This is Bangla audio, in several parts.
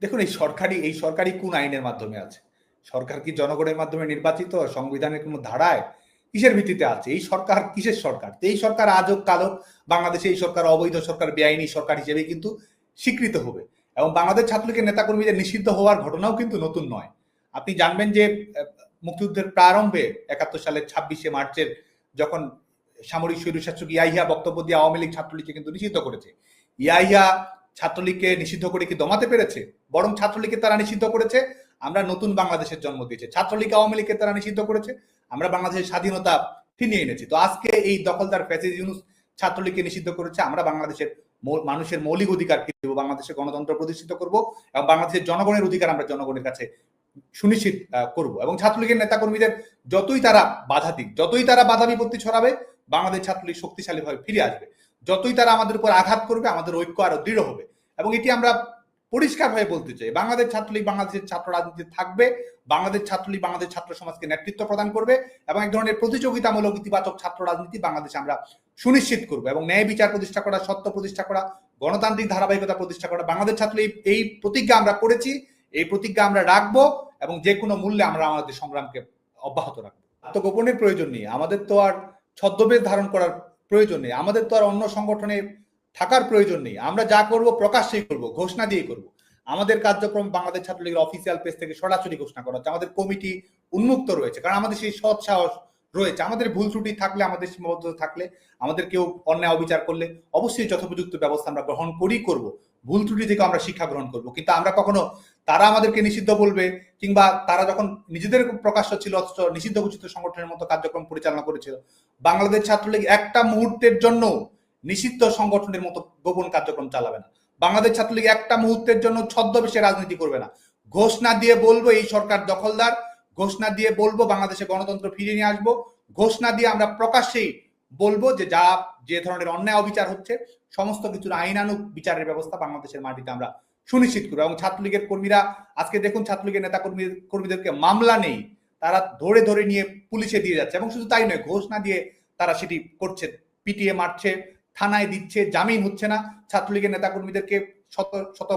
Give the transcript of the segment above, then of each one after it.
দেখুন, এই সরকারি কোন আইনের মাধ্যমে আছে? সরকার কি জনগণের মাধ্যমে নির্বাচিত? সংবিধানের কোন ধারায়? কিসের ভিত্তিতে আছে? এই সরকার কিসের সরকার? এই সরকার আজ হোক কাল হোক, বাংলাদেশে এই সরকার অবৈধ সরকার, বেআইনি সরকার হিসেবেই কিন্তু স্বীকৃত হবে। এবং বাংলাদেশ ছাত্রলীগের নেতাকর্মীদের নিষিদ্ধ হওয়ার ঘটনাও কিন্তু নতুন নয়। আপনি জানবেন যে মুক্তিযুদ্ধের প্রারম্ভে ৭১ সালের ২৬শে মার্চের যখন সামরিক স্বৈরশাসক ইয়াহিয়া বক্তব্য দিয়ে আওয়ামী লীগ ছাত্রলীগকে কিন্তু নিষিদ্ধ করেছে। ইয়াহিয়া ছাত্রলীগকে নিষিদ্ধ করে কি দমাতে পেরেছে? বরং ছাত্রলীগকে তারা নিষিদ্ধ করেছে, আমরা নতুন বাংলাদেশের জন্ম দিয়েছে। ছাত্রলীগ আওয়ামী লীগকে তারা নিষিদ্ধ করেছে, আমরা বাংলাদেশের স্বাধীনতা ফিরিয়ে এনেছি। তো আজকে এই দখলদার ফ্যাসিস্ট ইউনূস ছাত্রলীগকে নিষিদ্ধ করেছে, আমরা বাংলাদেশের মানুষের মৌলিক অধিকার ফিরে দেবো, বাংলাদেশের গণতন্ত্র প্রতিষ্ঠিত করব এবং বাংলাদেশের জনগণের অধিকার আমরা জনগণের কাছে সুনিশ্চিত করব। এবং ছাত্রলীগের নেতাকর্মীদের যতই তারা বাধা দিক, যতই তারা বাধা বিপত্তি ছড়াবে, বাংলাদেশ ছাত্রলীগ শক্তিশালীভাবে ফিরে আসবে। যতই তারা আমাদের উপর আঘাত করবে, আমাদের ঐক্য আরো দৃঢ় হবে। এবং এটি আমরা পরিষ্কারভাবে বলতে চাই, বাংলাদেশ ছাত্রলীগ বাংলাদেশের ছাত্র রাজনীতি থাকবে, বাংলাদেশ ছাত্রলীগ বাংলাদেশ ছাত্র সমাজকে নেতৃত্ব প্রদান করবে এবং এক ধরনের প্রতিযোগিতামূলক ইতিবাচক ছাত্র রাজনীতি বাংলাদেশে আমরা সুনিশ্চিত করবো এবং ন্যায় বিচার প্রতিষ্ঠা করা, সত্য প্রতিষ্ঠা করা, গণতান্ত্রিক ধারাবাহিকতা প্রতিষ্ঠা করা। বাংলাদেশ ছাত্রলীগ এই প্রতিজ্ঞা আমরা করেছি, এই প্রতিজ্ঞা আমরা রাখবো এবং যে কোনো মূল্যে আমরা আমাদের সংগ্রামকে অব্যাহত রাখবো। আত্মগোপনের প্রয়োজন নেই, আমাদের তো আর ছদ্মবেশ ধারণ করার প্রয়োজন নেই, আমাদের তো আর অন্য সংগঠনে থাকার প্রয়োজন নেই। আমরা যা করব প্রকাশ্যেই করব, ঘোষণা দিয়ে করব। আমাদের কার্যক্রম বাংলাদেশ ছাত্রলীগের অফিসিয়াল পেজ থেকে সরাসরি ঘোষণা করা হচ্ছে। আমাদের কমিটি উন্মুক্ত রয়েছে, কারণ আমাদের সেই সৎ সাহস রয়েছে। আমাদের ভুল ত্রুটি থাকলে, আমাদের সীমাবদ্ধতা থাকলে, আমাদের কেউ অন্যায় অবিচার করলে অবশ্যই যথোপযুক্ত ব্যবস্থা আমরা গ্রহণ করব। ভুল ত্রুটি থেকে আমরা শিক্ষা গ্রহণ করব। কিন্তু আমরা কখনো তারা আমাদেরকে নিষিদ্ধ বলবে কিংবা তারা যখন নিজেদের প্রকাশ্য ছিল অথচ নিষিদ্ধ ঘোষিত সংগঠনের মতো কার্যক্রম পরিচালনা করেছিল, বাংলাদেশ ছাত্রলীগ একটা মুহূর্তের জন্য নিষিদ্ধ সংগঠনের মতো গোপন কার্যক্রম চালাবে না। বাংলাদেশ ছাত্রলীগ একটা মুহূর্তের জন্য ছদ্মবেশে রাজনীতি করবে না। ঘোষণা দিয়ে বলবো এই সরকার দখলদার, ঘোষণা দিয়ে বলবো বাংলাদেশে গণতন্ত্র ফিরিয়ে নিয়ে আসবো, ঘোষণা দিয়ে আমরা প্রকাশ্যেই বলবো যে ধরনের অন্যায় অবিচার হচ্ছে সমস্ত কিছুর আইনানুগ বিচারের ব্যবস্থা বাংলাদেশের মাটিতে আমরা সুনিশ্চিত করবো। এবং ছাত্রলীগের কর্মীরা আজকে দেখুন, ছাত্রলীগের নেতা কর্মীদেরকে মামলা নেই, তারা ধরে ধরে নিয়ে পুলিশে দিয়ে যাচ্ছে। এবং শুধু তাই নয়, ঘোষণা দিয়ে তারা সেটি করছে, পিটিয়ে মারছে, থানায় দিচ্ছে, জামিন হচ্ছে না। ছাত্রলীগের নেতাকর্মীদেরকে শত শত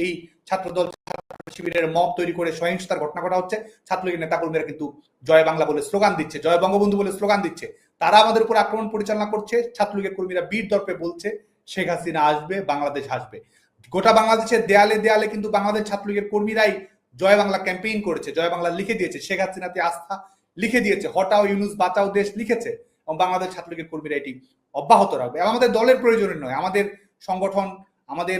এই ছাত্রদল ছাত্র শিবিরের মব তৈরি করে সহিংসতার ঘটনা ঘটা হচ্ছে। ছাত্রলীগের নেতাকর্মীরা কিন্তু জয় বাংলা বলে স্লোগান দিচ্ছে, জয় বঙ্গবন্ধু বলে স্লোগান দিচ্ছে। তারা আমাদের উপর আক্রমণ পরিচালনা করছে। ছাত্রলীগের কর্মীরা বীর দর্পে বলছে শেখ হাসিনা আসবে, বাংলাদেশ আসবে। গোটা বাংলাদেশের দেয়ালে দেয়ালে কিন্তু বাংলাদেশ ছাত্রলীগের কর্মীরাই জয় বাংলা ক্যাম্পেইন করেছে, জয় বাংলা লিখে দিয়েছে, শেখ হাসিনাতে আস্থা লিখে দিয়েছে, হটাও ইউনূস বাঁচাও দেশ লিখেছে। এবং বাংলাদেশ ছাত্রলীগের কর্মীরা এটি অব্যাহত রাখবে। আমাদের দলের প্রয়োজন নয়, আমাদের সংগঠন, আমাদের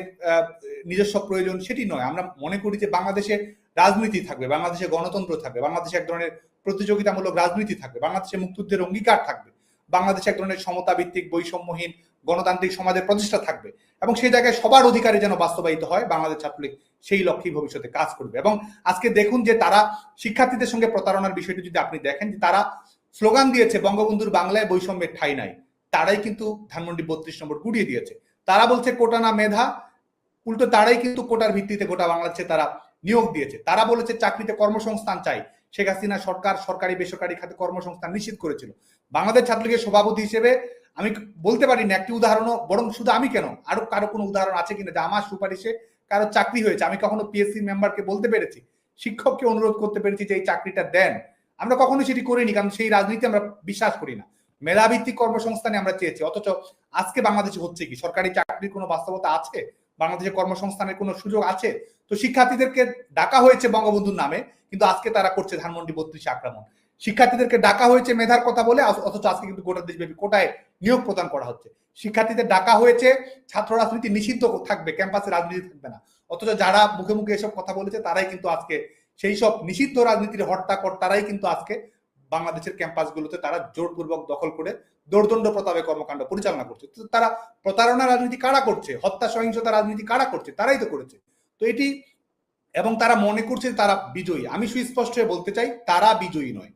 নিজস্ব প্রয়োজন সেটি নয়। আমরা মনে করি যে বাংলাদেশে রাজনীতি থাকবে, বাংলাদেশে গণতন্ত্র থাকবে, বাংলাদেশে এক ধরনের প্রতিযোগিতামূলক রাজনীতি থাকবে, বাংলাদেশে মুক্তিযুদ্ধের অঙ্গীকার থাকবে, বাংলাদেশে এক ধরনের সমতা ভিত্তিক বৈষম্যহীন গণতান্ত্রিক সমাজের প্রতিষ্ঠা থাকবে এবং সেই জায়গায় সবার অধিকারে যেন বাস্তবায়িত হয়। বাংলাদেশ ছাত্রলীগ সেই লক্ষ্যেই ভবিষ্যতে কাজ করবে। এবং আজকে দেখুন যে তারা শিক্ষার্থীদের সঙ্গে প্রতারণার বিষয়টি যদি আপনি দেখেন, যে তারা স্লোগান দিয়েছে বঙ্গবন্ধুর বাংলায় বৈষম্যের ঠাঁই নাই, তারাই কিন্তু ধানমন্ডি ৩২ নম্বর গুড়িয়ে দিয়েছে। তারা বলছে কোটা না মেধা, উল্টো তারাই কিন্তু কোটার ভিত্তিতে গোটা বাংলাদেশে তারা নিয়োগ দিয়েছে। তারা বলেছে চাকরিতে কর্মসংস্থান চাই, শেখ হাসিনা সরকার সরকারি বেসরকারি খাতে কর্মসংস্থান নিশ্চিত করেছিল। বাংলাদেশ ছাত্রলীগের সভাপতি হিসেবে আমি বলতে পারি না একটি উদাহরণও, বরং শুধু আমি কেন, আরো কারো কোনো উদাহরণ আছে কিনা যে আমার সুপারিশে কারো চাকরি হয়েছে। আমি কখনো পিএসসি মেম্বারকে বলতে পেরেছি, শিক্ষককে অনুরোধ করতে পেরেছি যে এই চাকরিটা দেন। আমরা কখনো সেটি করিনি, কারণ সেই রাজনীতি আমরা বিশ্বাস করি না। মেধাভিত্তিক কর্মসংস্থানে আমরা চেয়েছি, অথচ আজকে বাংলাদেশে হচ্ছে কি? সরকারি চাকরির কোনো বাস্তবতা আছে? বাংলাদেশে কর্মসংস্থানের কোনো সুযোগ আছে? তো শিক্ষার্থীদেরকে ডাকা হয়েছে বঙ্গবন্ধুর নামে, কিন্তু আজকে তারা করছে ধানমন্ডি ৩২ আক্রমণ। শিক্ষার্থীদেরকে ডাকা হয়েছে মেধার কথা বলে, অথচ আজকে কিন্তু গোটা দেশব্যাপী কোটায় নিয়োগ প্রদান করা হচ্ছে। শিক্ষার্থীদের ডাকা হয়েছে ছাত্র রাজনীতি নিষিদ্ধ থাকবে, ক্যাম্পাসে রাজনীতি থাকবে না, অথচ যারা মুখে মুখে এসব কথা বলেছে তারাই কিন্তু আজকে সেই সব নিষিদ্ধ রাজনীতির হর্তাকর্তারাই কিন্তু আজকে বাংলাদেশের ক্যাম্পাসগুলোতে তারা জোরপূর্বক দখল করে দৌর্দণ্ড প্রতাপে কর্মকাণ্ড পরিচালনা করছে। তো তারা প্রতারণা রাজনীতি কারা করছে, হত্যা সহিংসতা রাজনীতি কারা করছে? তারাই তো করেছে। তো এটি, এবং তারা মনে করছে তারা বিজয়ী। আমি সুস্পষ্ট হয়ে বলতে চাই, তারা বিজয়ী নয়।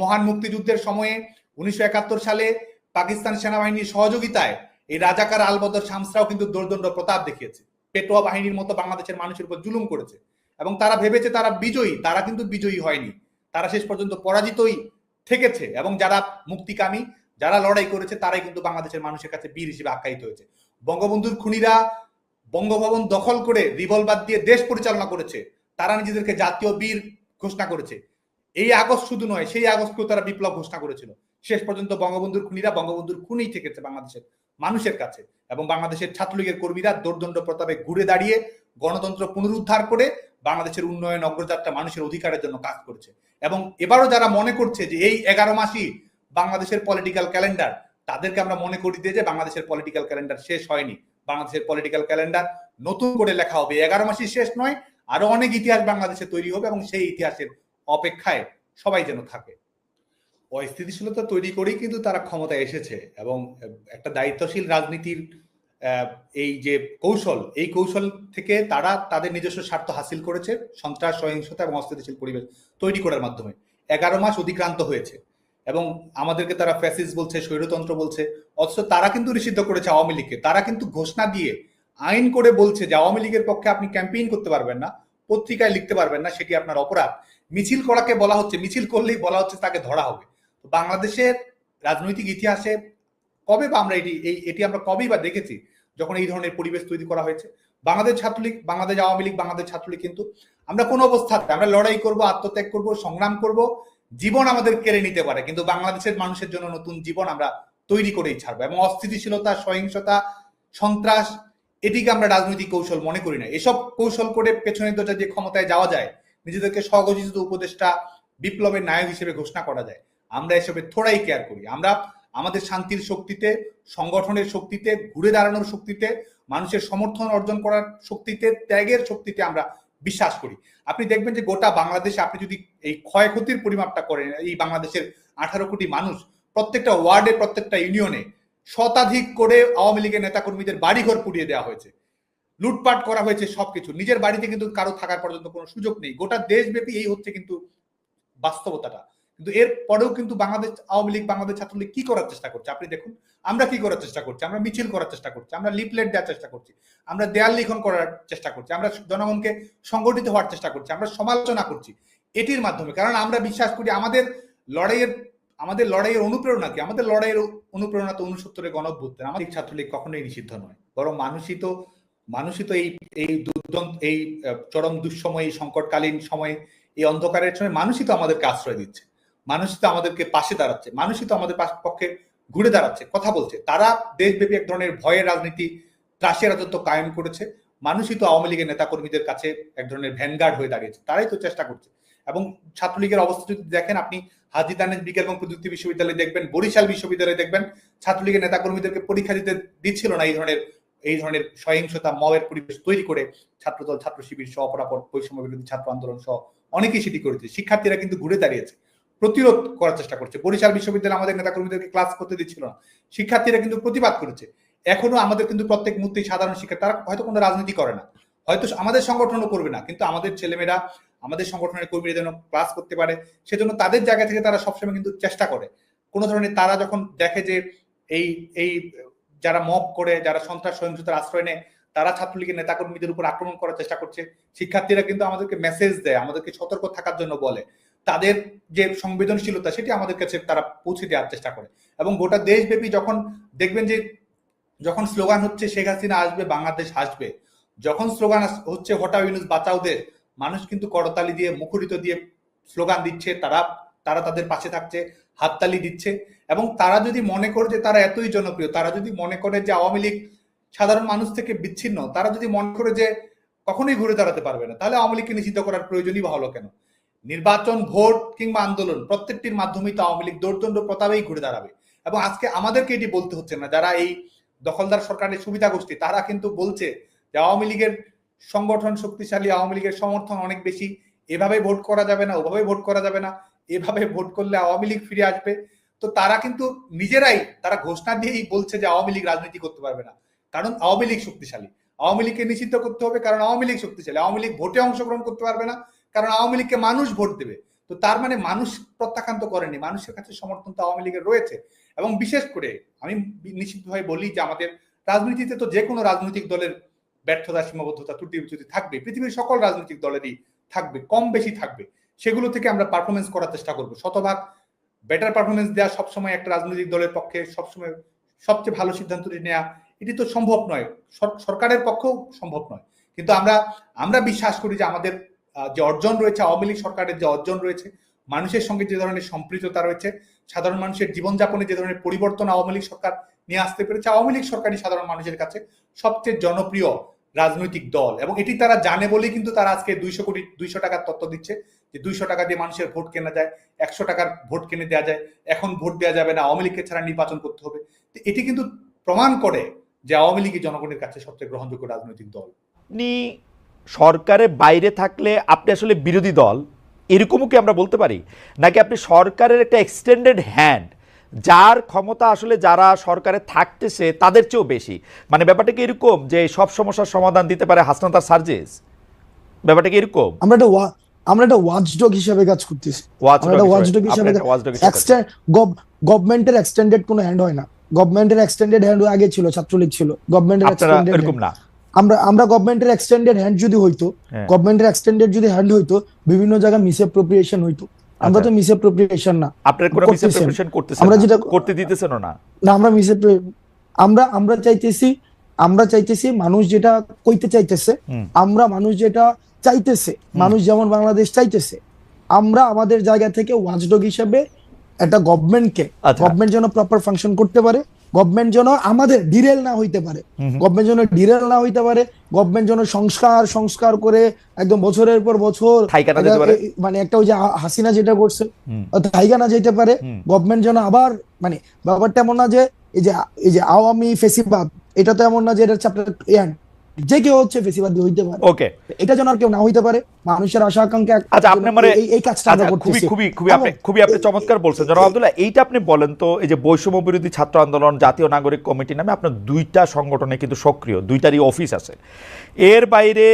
মহান মুক্তিযুদ্ধের সময়ে ১৯৭১ সালে পাকিস্তান সেনাবাহিনীর সহযোগিতায় এই রাজাকার আলবদর শামসরাও কিন্তু দৌর্দণ্ড প্রতাপ দেখিয়েছে, পেটোয়া বাহিনীর মতো বাংলাদেশের মানুষের উপর জুলুম করেছে এবং তারা ভেবেছে তারা বিজয়ী। তারা কিন্তু বিজয়ী হয়নি, তারা শেষ পর্যন্ত পরাজিতই থেকেছে। এবং যারা মুক্তিকামী, যারা লড়াই করেছে, তারাই কিন্তু বাংলাদেশের মানুষের কাছে বীর হিসেবে আখ্যায়িত হয়েছে। বঙ্গবন্ধুর খুনিরা বঙ্গভবন দখল করে রিভলভার দিয়ে দেশ পরিচালনা করেছে, তারা নিজেদেরকে জাতীয় বীর ঘোষণা করেছে। এই আগস্ট শুধু নয়, সেই আগস্টকেও তারা বিপ্লব ঘোষণা করেছিল। শেষ পর্যন্ত বঙ্গবন্ধুর খুনিরা বঙ্গবন্ধুর খুনি থেকেছে বাংলাদেশের মানুষের কাছে, এবং বাংলাদেশের ছাত্রলীগের কর্মীরা দোর্দণ্ড প্রতাপে ঘুরে দাঁড়িয়ে গণতন্ত্র পুনরুদ্ধার করে বাংলাদেশের উন্নয়ন অগ্রযাত্রা মানুষের অধিকারের জন্য কাজ করেছে। এবং এবারও যারা মনে করছে যে এই 11 মাসই বাংলাদেশের পলিটিক্যাল ক্যালেন্ডার, তাদেরকে আমরা মনে করি দিয়ে যে বাংলাদেশের পলিটিক্যাল ক্যালেন্ডার শেষ হয়নি। বাংলাদেশের পলিটিক্যাল ক্যালেন্ডার নতুন করে লেখা হবে। 11 মাসই শেষ নয়, আরো অনেক ইতিহাস বাংলাদেশে তৈরি হবে, এবং সেই ইতিহাসের অপেক্ষায় সবাই যেন থাকে। অস্থিতিশীলতা তৈরি করেই কিন্তু তারা ক্ষমতায় এসেছে, এবং একটা দায়িত্বশীল রাজনীতির এই যে কৌশল, এই কৌশল থেকে তারা তাদের নিজস্ব স্বার্থ হাসিল করেছে সন্ত্রাস, সহিংসতা এবং অস্থিতিশীল পরিবেশ তৈরি করার মাধ্যমে। 11 মাস অতিক্রান্ত হয়েছে এবং আমাদেরকে তারা ফ্যাসিস্ট বলছে, স্বৈরতন্ত্র বলছে, অথচ তারা কিন্তু নিষিদ্ধ করেছে আওয়ামী লীগকে। তারা কিন্তু ঘোষণা দিয়ে আইন করে বলছে যে আওয়ামী লীগের পক্ষে আপনি ক্যাম্পেইন করতে পারবেন না, পত্রিকায় লিখতে পারবেন না, সেটি আপনার অপরাধ। মিছিল করাকে বলা হচ্ছে, মিছিল করলেই বলা হচ্ছে তাকে ধরা হবে। বাংলাদেশের রাজনৈতিক ইতিহাসে কবে বা আমরা এটি আমরা কবেই বা দেখেছি যখন এই ধরনের পরিবেশ তৈরি করা হয়েছে? বাংলাদেশ ছাত্রলীগ, বাংলাদেশ আওয়ামী লীগ, বাংলাদেশ ছাত্রলীগ কিন্তু আমরা কোন অবস্থাতে আমরা লড়াই করব, আত্মত্যাগ করব, সংগ্রাম করব, জীবন আমাদের কেড়ে নিতে পারে, কিন্তু বাংলাদেশের মানুষের জন্য নতুন জীবন আমরা তৈরি করেই ছাড়বো। এবং অস্থিতিশীলতা, সহিংসতা, সন্ত্রাস, এটিকে আমরা রাজনৈতিক কৌশল মনে করি না। এসব কৌশল করে পেছনে দরজা দিয়ে ক্ষমতায় যাওয়া যায়, নিজেদেরকে স্বঘোষিত উপদেষ্টা, বিপ্লবের নায়ক হিসেবে ঘোষণা করা যায়। আমরা এসবে থোড়াই কেয়ার করি। আমরা আমাদের শান্তির শক্তিতে, সংগঠনের শক্তিতে, ঘুরে দাঁড়ানোর শক্তিতে, মানুষের সমর্থন অর্জন করার শক্তিতে, ত্যাগের শক্তিতে আমরা বিশ্বাস করি। আপনি দেখবেন যে গোটা বাংলাদেশে আপনি যদি এই ক্ষয়ক্ষতির পরিমাপটা করেন, এই বাংলাদেশের 18 কোটি মানুষ, প্রত্যেকটা ওয়ার্ডে, প্রত্যেকটা ইউনিয়নে শতাধিক করে আওয়ামী লীগের নেতাকর্মীদের বাড়িঘর পুড়িয়ে দেওয়া হয়েছে, লুটপাট করা হয়েছে, সবকিছু। নিজের বাড়িতে কিন্তু কারো থাকার পর্যন্ত কোনো সুযোগ নেই। গোটা দেশব্যাপী এই হচ্ছে কিন্তু বাস্তবতাটা। কিন্তু এর পরেও কিন্তু বাংলাদেশ আওয়ামী লীগ, বাংলাদেশ ছাত্রলীগ কি করার চেষ্টা করছে আপনি দেখুন। আমরা কি করার চেষ্টা করছি? আমরা মিছিল করার চেষ্টা করছি, আমরা লিফলেট দেওয়ার চেষ্টা করছি, আমরা দেয়াল লিখন করার চেষ্টা করছি, আমরা জনগণকে সংগঠিত হওয়ার চেষ্টা করছি, আমরা সমালোচনা করছি এটির মাধ্যমে। কারণ আমরা বিশ্বাস করি আমাদের লড়াইয়ের অনুপ্রেরণা কি? আমাদের লড়াইয়ের অনুপ্রেরণা তো 69-এর গণঅভ্যুত্থান। আমাদের ছাত্রলীগ কখনোই নিষিদ্ধ নয়, বরং মানুষই তো এই চরম দুঃসময়, এই সংকটকালীন সময়ে, এই অন্ধকারের সময় মানুষই তো আমাদেরকে আশ্রয় দিচ্ছে, মানুষই তো আমাদেরকে পাশে দাঁড়াচ্ছে, মানুষই তো আমাদের পক্ষে ঘুরে দাঁড়াচ্ছে, কথা বলছে। তারা দেশব্যাপী এক ধরনের ভয়ের রাজনীতি, ত্রাসের রাজত্ব কায়েম করেছে। মানুষই তো আওয়ামী লীগের নেতাকর্মীদের কাছে এক ধরনের ভ্যানগার্ড হয়ে দাঁড়িয়েছে, তারাই তো চেষ্টা করছে। এবং ছাত্রলীগের অবস্থা যদি দেখেন আপনি, হাজী দানেশ বিজ্ঞান এবং প্রযুক্তি বিশ্ববিদ্যালয়ে দেখবেন, বরিশাল বিশ্ববিদ্যালয়ে দেখবেন, ছাত্রলীগের নেতাকর্মীদেরকে পরীক্ষা দিতে দিচ্ছিল না এই ধরনের সহিংসতা, মবের পরিবেশ তৈরি করে ছাত্রদল, ছাত্র শিবির সহ, অপরাপর বৈষম্য বিরোধী ছাত্র আন্দোলন সহ অনেকেই সেটি করেছে। শিক্ষার্থীরা কিন্তু ঘুরে দাঁড়িয়েছে, প্রতিরোধ করার চেষ্টা করছে। বরিশাল বিশ্ববিদ্যালয় আমাদের নেতাকর্মীদেরকে ক্লাস করতে দিচ্ছিল না, শিক্ষার্থীরা কিন্তু প্রতিবাদ করেছে। এখনো আমাদের কিন্তু প্রত্যেক মুহূর্তেই সাধারণ শিক্ষার্থী, তারা হয়তো কোনো রাজনীতি করে না, হয়তো আমাদের সংগঠনও করবে না, কিন্তু আমাদের ছেলেমেয়েরা, আমাদের সংগঠনের কর্মীরা যেন ক্লাস করতে পারে, সেজন্য তাদের জায়গা থেকে তারা সবসময় কিন্তু চেষ্টা করে। কোনো ধরনের তারা যখন দেখে যে এই যারা মব করে, যারা সন্ত্রাস সহিংসতার আশ্রয় নেয়, তারা ছাত্রলীগের নেতাকর্মীদের উপর আক্রমণ করার চেষ্টা করছে, শিক্ষার্থীরা কিন্তু আমাদেরকে মেসেজ দেয়, আমাদেরকে সতর্ক থাকার জন্য বলে। তাদের যে সংবেদনশীলতা, সেটি আমাদের কাছে তারা পৌঁছে দেওয়ার চেষ্টা করে। এবং গোটা দেশব্যাপী যখন দেখবেন যে যখন স্লোগান হচ্ছে শেখ হাসিনা আসবে, বাংলাদেশ আসবে, যখন স্লোগান হচ্ছে হটাও ইউনূস বাঁচাও দেশ, মানুষ কিন্তু করতালি দিয়ে, মুখরিত দিয়ে স্লোগান দিচ্ছে, তারা তাদের পাশে থাকছে, হাততালি দিচ্ছে। এবং তারা যদি মনে করে যে তারা এতই জনপ্রিয়, তারা যদি মনে করে যে আওয়ামী লীগ সাধারণ মানুষ থেকে বিচ্ছিন্ন, তারা যদি মনে করে যে কখনোই ঘুরে দাঁড়াতে পারবে না, তাহলে আওয়ামী লীগকে নিষিদ্ধ করার প্রয়োজনই বা হলো কেন? নির্বাচন, ভোট কিংবা আন্দোলন, প্রত্যেকটির মাধ্যমেই তো আওয়ামী লীগ দৌর্দণ্ড প্রতাপেই ঘুরে দাঁড়াবে। এবং আজকে আমাদেরকে এটি বলতে হচ্ছে না, যারা এই দখলদার সরকারের সুবিধা গোষ্ঠী, তারা কিন্তু বলছে যে আওয়ামী লীগের সংগঠন শক্তিশালী, আওয়ামী লীগের সমর্থন অনেক বেশি, এভাবে ভোট করা যাবে না, ওভাবে ভোট করা যাবে না, এভাবে ভোট করলে আওয়ামী লীগ ফিরে আসবে। তো তারা কিন্তু নিজেরাই তারা ঘোষণা দিয়েই বলছে যে আওয়ামী লীগ রাজনীতি করতে পারবে না, কারণ আওয়ামী লীগ শক্তিশালী। আওয়ামী লীগকে নিষিদ্ধ করতে হবে কারণ আওয়ামী লীগ শক্তিশালী। আওয়ামী লীগ ভোটে অংশগ্রহণ করতে পারবে না কারণ আওয়ামী লীগকে মানুষ ভোট দেবে। তো তার মানে মানুষ প্রত্যাখ্যান তো করেনি, মানুষের কাছে সমর্থন তো আওয়ামী লীগের রয়েছে। এবং বিশেষ করে আমি নিশ্চিতভাবে বলি যে আমাদের রাজনীতিতে তো যে কোনো রাজনৈতিক দলের ব্যর্থতা, সীমাবদ্ধতা, ত্রুটি বিচ্যুতি থাকবে, পৃথিবীর সকল রাজনৈতিক দলেরই থাকবে, কম বেশি থাকবে। সেগুলো থেকে আমরা পারফরমেন্স করার চেষ্টা করবো, শতভাগ বেটার পারফরমেন্স দেওয়া সবসময় একটা রাজনৈতিক দলের পক্ষে সবসময় সবচেয়ে ভালো সিদ্ধান্তটি নেওয়া এটি তো সম্ভব নয়, সরকারের পক্ষেও সম্ভব নয়। কিন্তু আমরা বিশ্বাস করি যে আমাদের যে অর্জন রয়েছে, আওয়ামী লীগ সরকারের যে অর্জন রয়েছে, মানুষের সঙ্গে যে ধরনের সম্পৃক্ততা রয়েছে, সাধারণ মানুষের জীবনযাপনে যে ধরনের পরিবর্তন আওয়ামী লীগ সরকার নিয়ে আসতে পেরেছে, আওয়ামী লীগ সরকারই সাধারণ মানুষের কাছে সবচেয়ে জনপ্রিয় রাজনৈতিক দল। এবং এটি তারা জানে বলেই কিন্তু তারা আজকে 200 টাকার তত্ত্ব দিচ্ছে যে 200 টাকা দিয়ে মানুষের ভোট কেনা যায়, 100 টাকার ভোট কিনে দেওয়া যায়, এখন ভোট দেওয়া যাবে না, আওয়ামী লীগকে ছাড়া নির্বাচন করতে হবে। এটি কিন্তু প্রমাণ করে যে আওয়ামী লীগই জনগণের কাছে সবচেয়ে গ্রহণযোগ্য রাজনৈতিক দল। আপনি সরকারের বাইরে থাকলে আপনি আসলে বিরোধী দল, এরকমও কি আমরা বলতে পারি, নাকি আপনি সরকারের একটা এক্সটেন্ডেড হ্যান্ড, যার ক্ষমতা আসলে যারা সরকারে থাকতেছে তাদের চেয়েও বেশি? মানে ব্যাপারটা কি এরকম যে সব সমস্যার সমাধান দিতে পারে হাসনাত আর সার্জিস? ব্যাপারটা কি এরকম? আমরা একটা ওয়াচডগ হিসেবে কাজ করতেছি। গভর্নমেন্টের এক্সটেন্ডেড কোনো হ্যান্ড হয় না। গভর্নমেন্টের এক্সটেন্ডেড হ্যান্ড আগে ছিল, ছাত্রলীগ ছিল। গভর্নমেন্টের এক্সটেন্ডেড এরকম না। আমরা গভর্নমেন্টের এক্সটেন্ডেড হ্যান্ড যদি হইতো, গভর্নমেন্টের এক্সটেন্ডেড যদি হ্যান্ড হইতো, বিভিন্ন জায়গায় মিসঅ্যাপ্রোপ্রিয়েশন হইতো। আমরা তো মিসঅ্যাপ্রোপ্রিয়েশন না, আপনারা কোনো মিসঅ্যাপ্রোপ্রিয়েশন করতেছেন, আমরা যেটা করতে দিতেছেন না। আমরা চাইতেছি মানুষ যেটা কইতে চাইতেছে, মানুষ যেটা চাইতেছে, মানুষ যেমন বাংলাদেশ চাইতেছে, আমরা আমাদের জায়গা থেকে ওয়াচডগ হিসেবে একটা গভর্নমেন্টকে, গভর্নমেন্ট যেন প্রপার ফাংশন করতে পারে, গভর্নমেন্ট যেন আমাদের ডিরেল না হইতে পারে, গভর্নমেন্ট যেন সংস্কার করে একদম বছরের পর বছর মানে একটা ওই যে হাসিনা যেটা করছে থাইকা না যেতে পারে। গভর্নমেন্ট যেন আবার মানে ব্যাপারটা এমন না যে এই যে আওয়ামী ফেসিবাদ, এটা তো এমন না যে এটা চ্যাপ্টার যে কেউ হচ্ছে ফেসিবাদী হইতে পারে। ওকে, এটা যেন আর কেউ না হইতে পারে। মানুষের আশা আকাঙ্ক্ষা। আচ্ছা, আপনি মানে এই কাজটা আমরা করতেছি। খুবই আপনি চমৎকার বলছেন জনাব আব্দুল্লাহ। এইটা আপনি বলেন তো, এই যে বৈষম্য বিরোধী ছাত্র আন্দোলন, জাতীয় নাগরিক কমিটি নামে আপনার দুইটা সংগঠনে কিন্তু সক্রিয়, দুইটারই অফিস আছে। এর বাইরে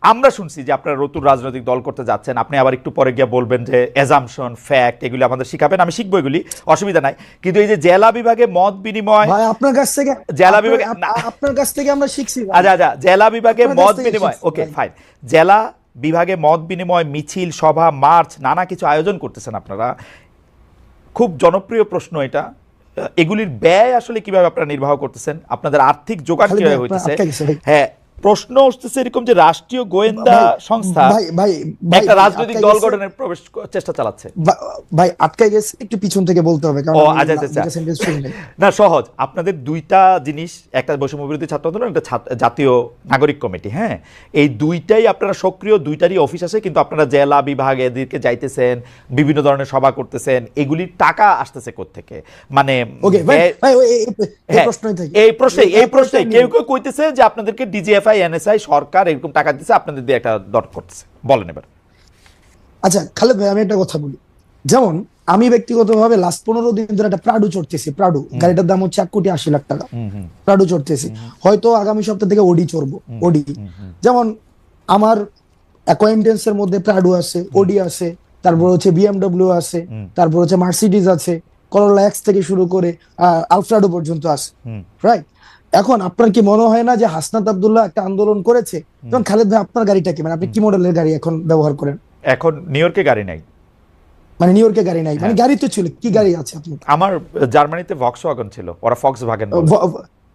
আমরা শুনছি যে আপনারা নতুন রাজনৈতিক দল করতে যাচ্ছেন। আপনি আবার একটু পরে গিয়ে বলবেন যে অ্যাজাম্পশন, ফ্যাক্ট এগুলি আমাদের শিখাবেন, আমি শিখবো, এগুলি অসুবিধা নাই। কিন্তু এই যে জেলা বিভাগে মত বিনিময়, আপনার কাছ থেকে আমরা শিখছি। আচ্ছা, জেলা বিভাগে মত বিনিময়, ওকে ফাইন, জেলা বিভাগে মত বিনিময়, মিছিল, সভা, মার্চ, নানা কিছু আয়োজন করতেছেন আপনারা। খুব জনপ্রিয় প্রশ্ন এটা, এগুলির ব্যয় আসলে কিভাবে আপনারা নির্বাহ করতেছেন? আপনাদের আর্থিক যোগান কিভাবে হইতেছে? হ্যাঁ, প্রশ্ন উঠতেছে এরকম যে রাষ্ট্রীয় গোয়েন্দা সংস্থা একটা রাজনৈতিক দল গঠনের প্রবেশ চেষ্টা চালাচ্ছে। ভাই আটকাই গেছে, একটু পিছন থেকে বলতে হবে, কারণ না সহজ। আপনাদের দুইটা জিনিস, একটা বৈষম্য বিরোধী ছাত্র আন্দোলন, একটা জাতীয় নাগরিক কমিটি। হ্যাঁ, এই দুইটাই আপনারা সক্রিয়, দুইটারই অফিস আছে, কিন্তু আপনারা জেলা বিভাগ এদিকে যাইতেছেন, বিভিন্ন ধরনের সভা করতেছেন, এগুলির টাকা আসতেছে কোত্থেকে? মানে এই প্রশ্নে কেউ কেউ কইতেছে যে আপনাদেরকে ডিজিএফআই, এনএসআই, সরকার এরকম টাকা দিচ্ছে, আপনাদের দিয়ে একটা দর করতেছে। বলেন এবার। আচ্ছা খালেদ ভাই, আমি একটা কথা বলি। যেমন আমি ব্যক্তিগতভাবে লাস্ট 15 দিন ধরে একটা প্রাডো চড়তেছি। প্রাডো গাড়িটার দাম হচ্ছে 1,80,00,000 টাকা। প্রাডো চড়তেছি, হয়তো আগামী সপ্তাহ থেকে ওডি চড়বো। ওডি যেমন আমার অ্যাকোয়েন্টেন্সের মধ্যে প্রাডো আছে, ওডি আছে, তারপর হচ্ছে বিএমডব্লিউ আছে, তারপর হচ্ছে মার্সিডিজ আছে, করোলা এক্স থেকে শুরু করে আলফ্রাডো পর্যন্ত আছে, রাইট? এখন আপনার কি মনে হয় না যে হাসনাত আব্দুল্লাহ একটা আন্দোলন করেছে? যেমন খালেদ ভাই, আপনার গাড়িটা কি, মানে আপনি কি মডেলের গাড়ি এখন ব্যবহার করেন? এখন নিউ ইয়র্কে গাড়ি নাই। মানে নিউ ইয়র্কে গাড়ি নাই, মানে গাড়ি তো ছিল, কি গাড়ি আছে আপনার? আমার জার্মানিতে ভক্সওয়াগন ছিল, ওরা ফক্সওয়াগন বলে।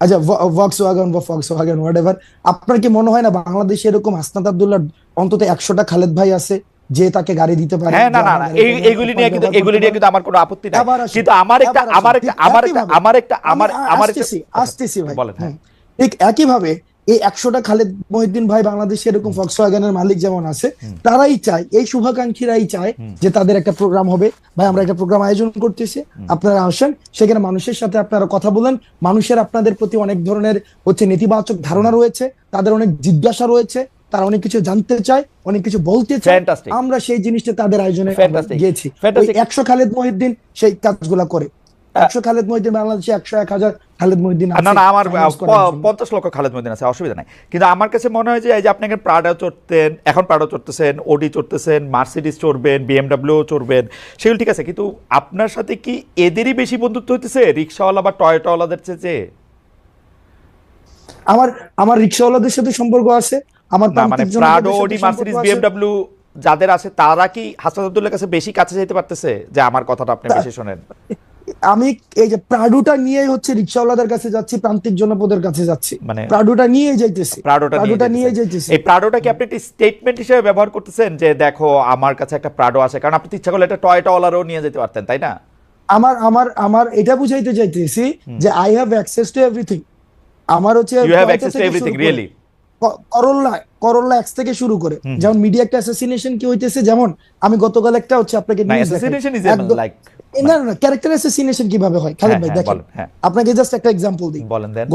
আচ্ছা, ভক্সওয়াগন বা ফক্সওয়াগন হোয়াটএভার। আপনার কি মনে হয় না বাংলাদেশে এরকম হাসনাত আব্দুল্লাহ অন্তত 100টা খালেদ ভাই আছে যে তাকে গাড়ি দিতে পারে? হ্যাঁ, না এইগুলি নিয়ে কিন্তু আমার কোনো আপত্তি নাই, কিন্তু আসতেছি ভাই। ঠিক একইভাবে এই 100টা খালেদ মহিউদ্দিন ভাই বাংলাদেশে এরকম ফক্সওয়াগনের মালিক যেমন আছে, তারাই চায়, এই শুভাকাঙ্ক্ষীরাই চায় যে তাদের একটা প্রোগ্রাম হবে। ভাই আমরা একটা প্রোগ্রাম আয়োজন করতেছি, আপনারা আসেন, সেখানে মানুষের সাথে আপনারা কথা বলেন। মানুষের আপনাদের প্রতি অনেক ধরনের হচ্ছে নেতিবাচক ধারণা রয়েছে, তাদের অনেক জিজ্ঞাসা রয়েছে, তারা অনেক কিছু জানতে চায়, অনেক কিছু বলতে চায়। আমরা সেই জিনিসটা তাদের আয়োজনে গিয়েছি। 100 খালেদ মহিউদ্দিন সেই কাজগুলা করে। 100 খালেদ মহিউদ্দিন বাংলাদেশে 100-1000 খালেদ মহিউদ্দিন আছে। না, আমার 50 লক্ষ খালেদ মহিউদ্দিন আছে, অসুবিধা নাই। কিন্তু আমার কাছে মনে হয় যে এই যে আপনি প্রাডো চড়তেন, এখন প্রাডো চড়তেছেন, ওডি চড়তেছেন, মার্সিডিজ চড়বেন, বিএমডব্লিউ চড়বেন, সেগুলো ঠিক আছে, কিন্তু আপনার সাথে কি এদেরই বেশি বন্ধুত্ব হইতেছে রিক্সাওয়ালা বা টয়োটাওয়ালাদের চেয়ে? আমার রিক্সাওয়ালাদের সাথে সম্পর্ক আছে। আমার মানে প্রাডো, ওডি, মার্সিডিজ, বিএমডব্লিউ যাদের আছে, তারা কি হাসনাত আব্দুল্লাহর কাছে বেশি কাছে যেতে পারতেছে যে আমার কথাটা আপনি বেশি শোনেন? আমি এই যে প্রাডুটা নিয়ে হচ্ছে রিকশাওয়ালাদের কাছে যাচ্ছি, প্রান্তিক জনপদের কাছে যাচ্ছি, মানে প্রাডুটা নিয়ে যাইতেছি, প্রাডোটা নিয়ে যাইতেছি। এই প্রাডোটা কি আপনি একটা স্টেটমেন্ট হিসেবে ব্যবহার করতেছেন যে দেখো আমার কাছে একটা প্রাডো আছে, কারণ আপনি তো ইচ্ছা করলে একটা টয়টা ওলারও নিয়ে যেতে পারতেন, তাই না? আমার এটা বুঝাইতে চাইতেছি যে I have access to everything. আমার হচ্ছে you have access to everything, really. Corolla X থেকে শুরু করে, যেমন মিডিয়া একটা অ্যাসাসিনেশন কি হইতেছে, যেমন আমি গতকাল একটা হচ্ছে আপনাকে নিউজ দেখাই, না ক্যারেক্টার অ্যাসাসিনেশন কিভাবে হয় খালেদ ভাই দেখেন, আপনাকে জাস্ট একটা এক্সাম্পল দিই।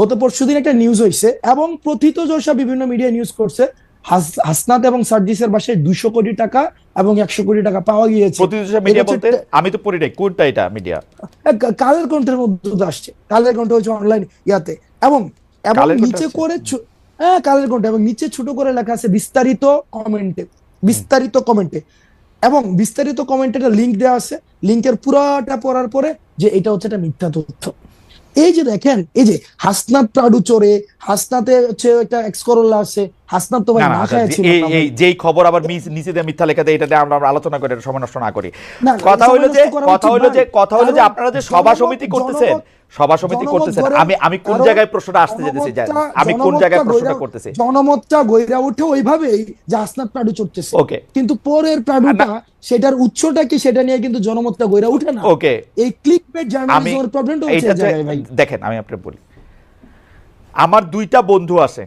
গত পরশুদিন একটা নিউজ হইছে এবং প্রথিতযশা বিভিন্ন মিডিয়া নিউজ করছে, হাসনাত এবং সার্জিসের বাসায় 200 কোটি টাকা এবং 100 কোটি টাকা পাওয়া গিয়েছে। প্রথিতযশা মিডিয়া বলতে আমি তো পড়ি নাই, কোনটা এটা মিডিয়া? কালের কণ্ঠের মধ্যে আসছে, কালের কণ্ঠ হচ্ছে অনলাইন ইয়াতে, এবং নিচে করে কালের কণ্ঠ, এবং নিচে ছোট করে লেখা আছে বিস্তারিত কমেন্টে, এবং বিস্তারিত কমেন্টে একটা লিঙ্ক দেওয়া আছে, লিঙ্কের পুরাটা পড়ার পরে যে এটা হচ্ছে একটা মিথ্যা তথ্য। এই যে দেখেন, এই যে হাসনাত প্রাডু চোরে, হাসনাতে হচ্ছে একটা এক্স করোলা আছে, হাসনাত তো ভাই না খাইছিল, এই যেই খবর আবার নিচে দিয়ে মিথ্যা লেখা দেয়, এটাতে আমরা আলোচনা করে এটা সময় নষ্ট না করি। কথা হলো যে আপনারা যে সভা সমিতি করতেছেন, আমি কোন জায়গায় প্রশ্নটা আসতে যেতেছি, আমি কোন জায়গায় প্রশ্নটা করতেছি, জনমতটা গইরা উঠে ওইভাবেই যে হাসনাত প্রাডু চড়তেছে, ওকে, কিন্তু পরের প্রাডুটা সেটার উৎসটা কি সেটা নিয়ে কিন্তু জনমতটা গইরা উঠে না। ওকে, এই ক্লিকবেট জার্নালিজমের প্রবলেমটা হচ্ছে এই জায়গায় ভাই। দেখেন আমি আপনাকে বলি, আমার দুইটা বন্ধু আছে,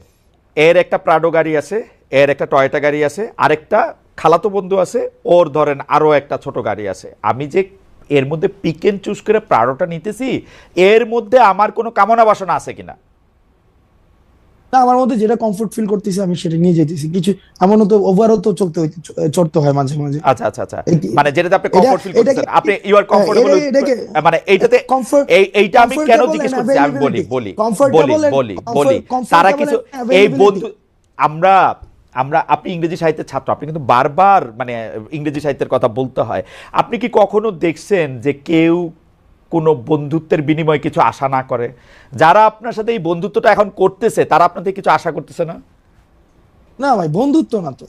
এর একটা প্রাডো গাড়ি আছে, এর একটা টয়োটা গাড়ি আছে, আরেকটা খালাতো বন্ধু আছে, ওর ধরেন আরো একটা ছোট গাড়ি আছে। আমি যে এর মধ্যে পিক এন্ড চুজ করে প্রাডোটা নিতেছি, এর মধ্যে আমার কোনো কামনা বাসনা আছে কিনা? না, আমার মধ্যে যেটা কমফোর্ট ফিল করতেছি আমি সেটা নিয়ে যেতেছি, কিছু এমনও তো ওভারও তো চড়তে হয় মাঝে মাঝে। আচ্ছা, মানে যেটাতে আপনি কমফোর্ট ফিল করতেছেন, আপনি ইউ আর কমফোর্টেবল, মানে এইটাতে এইটা আমি কেন জিজ্ঞেস করছি, আমি বলি তারা কিছু এই বন্ধু, আমরা আপনি ইংরেজি সাহিত্যের ছাত্র, আপনি কিন্তু বারবার মানে ইংরেজি সাহিত্যের কথা বলতে হয়। আপনি কি কখনো দেখছেন যে কেউ কোনো বন্ধুত্বের বিনিময়ে কিছু আশা না করে? যারা আপনার সাথে এই বন্ধুত্বটা এখন করতেছে তারা আপনাদের কিছু আশা করতেছে না? না ভাই, বন্ধুত্ব না তো।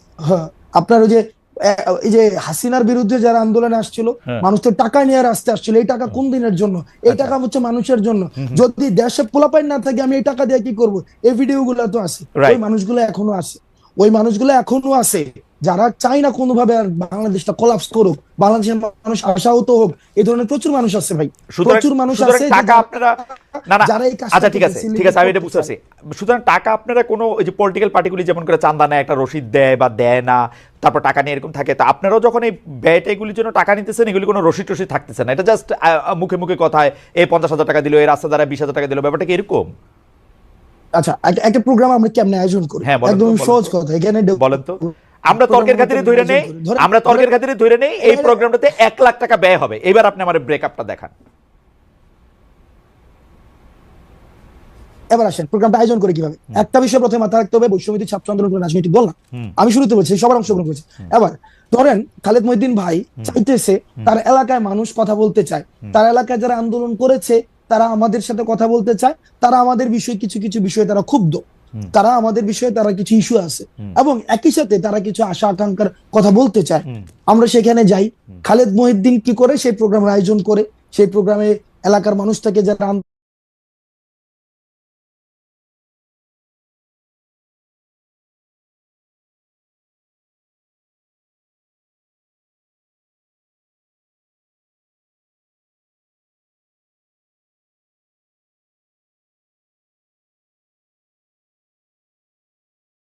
আপনার ওই যে এই যে হাসিনার বিরুদ্ধে যারা আন্দোলনে আসছিল, মানুষ তো টাকা নিয়ে রাস্তায় আসছিল, এই টাকা কোন দিনের জন্য? এই টাকা হচ্ছে মানুষের জন্য। যদি দেশে পোলাপাইন না থাকে আমি এই টাকা দিয়ে কি করবো? এই ভিডিওগুলো তো আছে, ওই মানুষগুলো এখনো আছে যারা চাই না কোনোভাবে আর বাংলাদেশটা কোলাপস করুক, বাংলাদেশের মানুষ আশাহত হোক। এই ধরনের প্রচুর মানুষ আছে ভাই, প্রচুর মানুষ আছে টাকা আপনারা যারা এই কাজটা, আচ্ছা ঠিক আছে আমি এটা বুঝতে পারছি। সুতরাং টাকা আপনারা কোনো ওই যে পলিটিক্যাল পার্টিগুলি যেমন করে চান্দা নেয়, একটা রসিদ দেয় বা দেয় না, তারপর টাকা নিয়ে এরকম থাকে, তো আপনারাও যখন এই ব্যয়টা এগুলির জন্য টাকা নিতেছেন, এগুলি কোনো রসিদ টসিদ থাকতেছে না, এটা জাস্ট মুখে মুখে কথায় এই 50,000 টাকা দিল, এই রাস্তা দ্বারা 20,000 টাকা দিল, ব্যাপারটা কি এরকম? আচ্ছা, একটা প্রোগ্রাম আমরা কেমনে আয়োজন করি, একদম সহজ কথা, এখানে বলেন তো। আমরা তর্কের খাতিরে ধরে নেই এই প্রোগ্রামটাতে 1 লাখ টাকা ব্যয় হবে। এবার আপনি আমার ব্রেকআপটা দেখান। এবার আসেন প্রোগ্রামটা আয়োজন করে কিভাবে। একটা বিষয় প্রথমে মাথায় রাখতে হবে, বৈষম্যবিরোধী ছাত্র আন্দোলন করে রাজনৈতিক দল না, আমি শুরুতে বলছি সবার অংশগ্রহণ করেছে। এবার ধরেন খালেদ মহিউদ্দিন ভাই চাইতেছে তার এলাকায় মানুষ কথা বলতে চায়, তার এলাকায় যারা আন্দোলন করেছে তারা আমাদের সাথে কথা বলতে চায়, তারা আমাদের বিষয়ে কিছু বিষয়ে তারা ক্ষুব্ধ, তারা আমাদের বিষয়ে তারা কিছু ইস্যু আছে, এবং একই সাথে তারা কিছু আশা আকাঙ্ক্ষার কথা বলতে চায়। আমরা সেখানে যাই, খালেদ মহিউদ্দিন কি করে সেই প্রোগ্রামের আয়োজন করে, সেই প্রোগ্রামে এলাকার মানুষ থেকে যারা